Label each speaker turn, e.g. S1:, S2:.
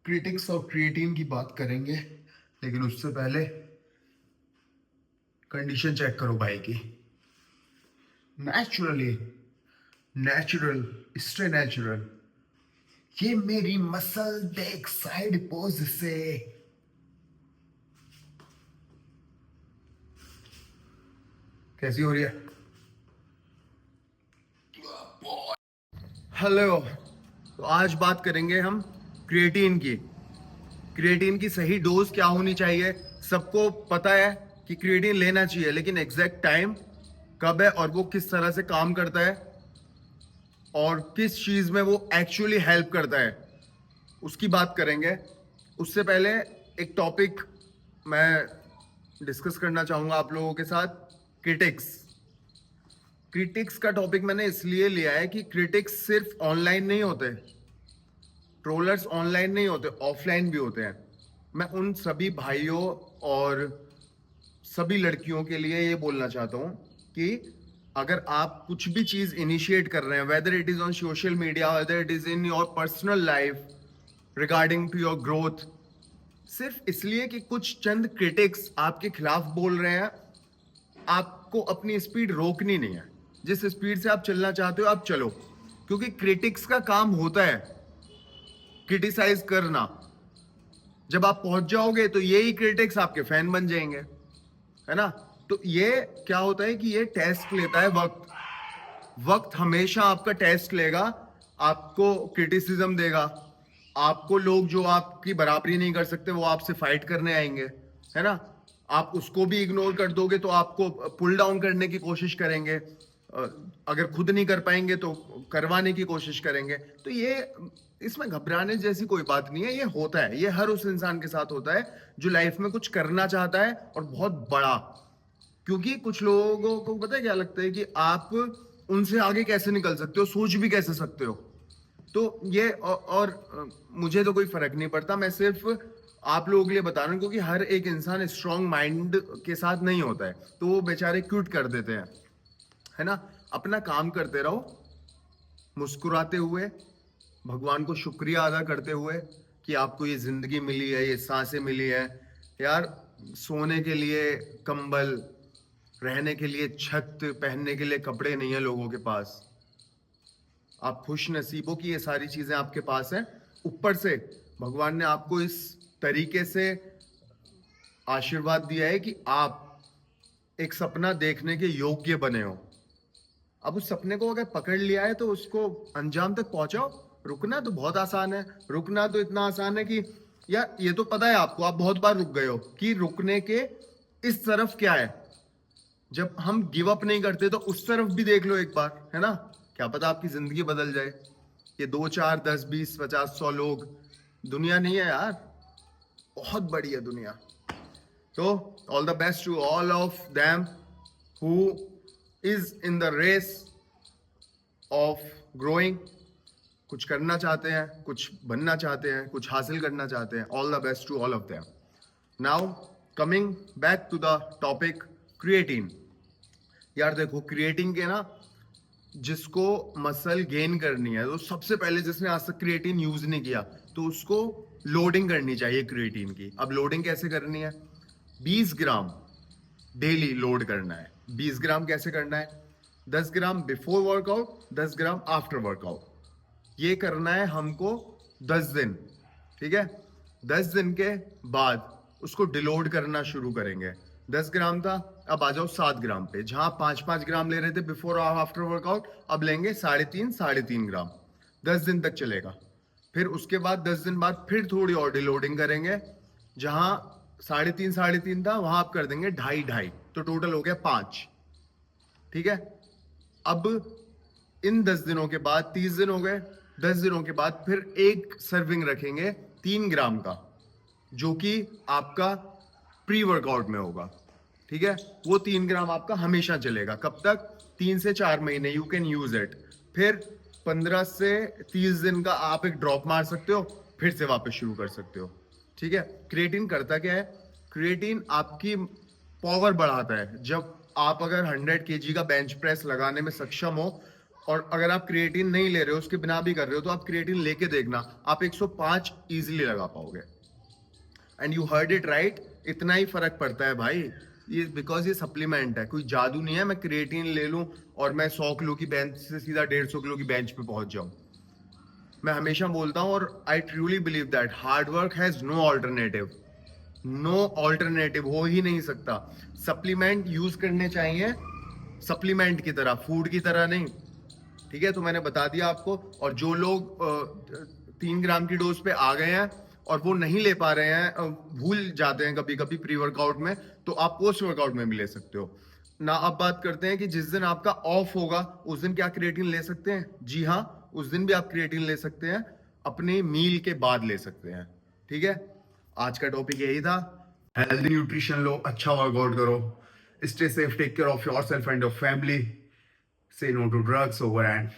S1: Critics और creatine की बात करेंगे, लेकिन उससे पहले कंडीशन चेक करो भाई की। Naturally natural, stay natural. ये मेरी मसल देख साइड पोज से। कैसी हो रही है? हेलो। तो आज बात करेंगे हम क्रिएटिन की। क्रिएटिन की सही डोज क्या होनी चाहिए। सबको पता है कि क्रिएटिन लेना चाहिए, लेकिन एग्जैक्ट टाइम कब है और वो किस तरह से काम करता है और किस चीज में वो एक्चुअली हेल्प करता है, उसकी बात करेंगे। उससे पहले एक टॉपिक मैं डिस्कस करना चाहूंगा आप लोगों के साथ। क्रिटिक्स। क्रिटिक्स का टॉपिक मैंने इसलिए लिया है कि क्रिटिक्स सिर्फ ऑनलाइन नहीं होते, ट्रोलर्स ऑनलाइन नहीं होते, ऑफलाइन भी होते हैं। मैं उन सभी भाइयों और सभी लड़कियों के लिए ये बोलना चाहता हूं कि अगर आप कुछ भी चीज इनिशिएट कर रहे हैं, whether it is on social media, whether it is in your personal life, regarding to your growth, सिर्फ इसलिए कि कुछ चंद क्रिटिक्स आपके खिलाफ बोल रहे हैं, आपको अपनी स्पीड रोकनी नहीं है। जिस स्पीड से आप चलना चाहते हो आप चलो, क्योंकि क्रिटिक्स का काम होता है क्रिटिसाइज करना। जब आप पहुंच जाओगे तो यही क्रिटिक्स आपके फैन बन जाएंगे, है ना। तो ये क्या होता है कि ये टेस्ट लेता है वक्त। वक्त हमेशा आपका टेस्ट लेगा, आपको क्रिटिसिज्म देगा। आपको लोग जो आपकी बराबरी नहीं कर सकते वो आपसे फाइट करने आएंगे, है ना। आप उसको भी इग्नोर कर दोगे तो आपको पुल डाउन करने की कोशिश करेंगे। अगर खुद नहीं कर पाएंगे तो करवाने की कोशिश करेंगे। तो ये, इसमें घबराने जैसी कोई बात नहीं है। ये होता है, ये हर उस इंसान के साथ होता है जो लाइफ में कुछ करना चाहता है और बहुत बड़ा। क्योंकि कुछ लोगों को पता है क्या लगता है कि आप उनसे आगे कैसे निकल सकते हो, सोच भी कैसे सकते हो। तो ये मुझे तो कोई फर्क नहीं पड़ता, मैं सिर्फ आप लोगों के लिए बता रहा हूँ, क्योंकि हर एक इंसान स्ट्रांग माइंड के साथ नहीं होता है, तो वो बेचारे क्यूट कर देते हैं, है ना। अपना काम करते रहो, मुस्कुराते हुए, भगवान को शुक्रिया अदा करते हुए कि आपको ये जिंदगी मिली है, ये सांसें मिली है। यार, सोने के लिए कंबल, रहने के लिए छत, पहनने के लिए कपड़े नहीं है लोगों के पास। आप खुश नसीब हो कि ये सारी चीजें आपके पास हैं। ऊपर से भगवान ने आपको इस तरीके से आशीर्वाद दिया है कि आप एक सपना देखने के योग्य बने हो। अब उस सपने को अगर पकड़ लिया है तो उसको अंजाम तक पहुंचाओ। रुकना तो बहुत आसान है, रुकना तो इतना आसान है कि यार ये तो पता है आपको, आप बहुत बार रुक गए हो कि रुकने के इस तरफ क्या है। जब हम गिव अप नहीं करते तो उस तरफ भी देख लो एक बार, है ना। क्या पता आपकी जिंदगी बदल जाए। ये 2 4 10 20 50 100 लोग दुनिया नहीं है यार, बहुत बड़ी है दुनिया। तो all the best to all of them who is in the race of growing. कुछ करना चाहते हैं, कुछ बनना चाहते हैं, कुछ हासिल करना चाहते हैं। All the best to all of them. Now coming back to the topic creatine. यार देखो, क्रिएटिन के ना, जिसको मसल गेन करनी है तो सबसे पहले जिसने आज तक क्रिएटिन यूज नहीं किया तो उसको लोडिंग करनी चाहिए क्रिएटिन की। अब लोडिंग कैसे करनी है? 20 ग्राम डेली लोड करना है। 20 ग्राम कैसे करना है? 10 ग्राम बिफोर वर्कआउट, 10 ग्राम आफ्टर वर्कआउट। ये करना है हमको 10 दिन, ठीक है। 10 दिन के बाद उसको डिलोड करना शुरू करेंगे। 10 ग्राम था, अब आ जाओ 7 ग्राम पे। जहां 5 5 ग्राम ले रहे थे बिफोर और आफ्टर वर्कआउट, अब लेंगे 3.5 ग्राम। 10 दिन तक चलेगा। फिर उसके बाद 10 दिन बाद फिर थोड़ी और डिलोडिंग करेंगे। जहां 3.5 था वहां आप कर देंगे 2.5 तो टोटल हो गया 5, ठीक है। अब इन 10 दिनों के बाद 30 दिन हो गए। 10 दिनों के बाद फिर एक सर्विंग रखेंगे 3 ग्राम का, जो कि आपका प्री वर्कआउट में होगा, ठीक है। वो 3 ग्राम आपका हमेशा चलेगा। कब तक? 3 से 4 महीने यू कैन यूज इट। फिर 15 से 30 दिन का आप एक ड्रॉप मार सकते हो, फिर से वापस शुरू कर सकते हो, ठीक है। क्रिएटिन करता क्या है? क्रिएटिन आपकी पावर बढ़ाता है। जब आप अगर 100 kg का बेंच प्रेस लगाने में सक्षम हो और अगर आप क्रिएटिन नहीं ले रहे हो, उसके बिना भी कर रहे हो, तो आप क्रिएटिन लेके देखना, आप 105 इजीली लगा पाओगे। And you heard it right, इतना ही फर्क पड़ता है भाई। ये बिकॉज ये सप्लीमेंट है, कोई जादू नहीं है मैं क्रिएटिन ले लूं और मैं 100 किलो की बेंच से सीधा 150 किलो की बेंच पे पहुंच जाऊं। मैं हमेशा बोलता हूं और I truly believe that hard work has no alternative, no alternative हो ही नहीं सकता। सप्लीमेंट यूज करने चाहिए सप्लीमेंट की तरह, फूड की तरह नहीं। ठीक है, तो मैंने बता दिया आपको। और जो लोग 3 ग्राम की डोज पे आ गए हैं और वो नहीं ले पा रहे हैं, भूल जाते हैं कभी कभी प्री वर्कआउट में, तो आप पोस्ट वर्कआउट में भी ले सकते हो ना। अब बात करते हैं कि जिस दिन आपका ऑफ होगा उस दिन क्या क्रिएटिन ले सकते हैं? जी हाँ, उस दिन भी आप क्रिएटिन ले सकते हैं, अपने मील के बाद ले सकते हैं। ठीक है, आज का टॉपिक यही था। हेल्दी न्यूट्रिशन लो, अच्छा वर्कआउट करो, stay safe, take care of yourself and your family, say no to drugs over and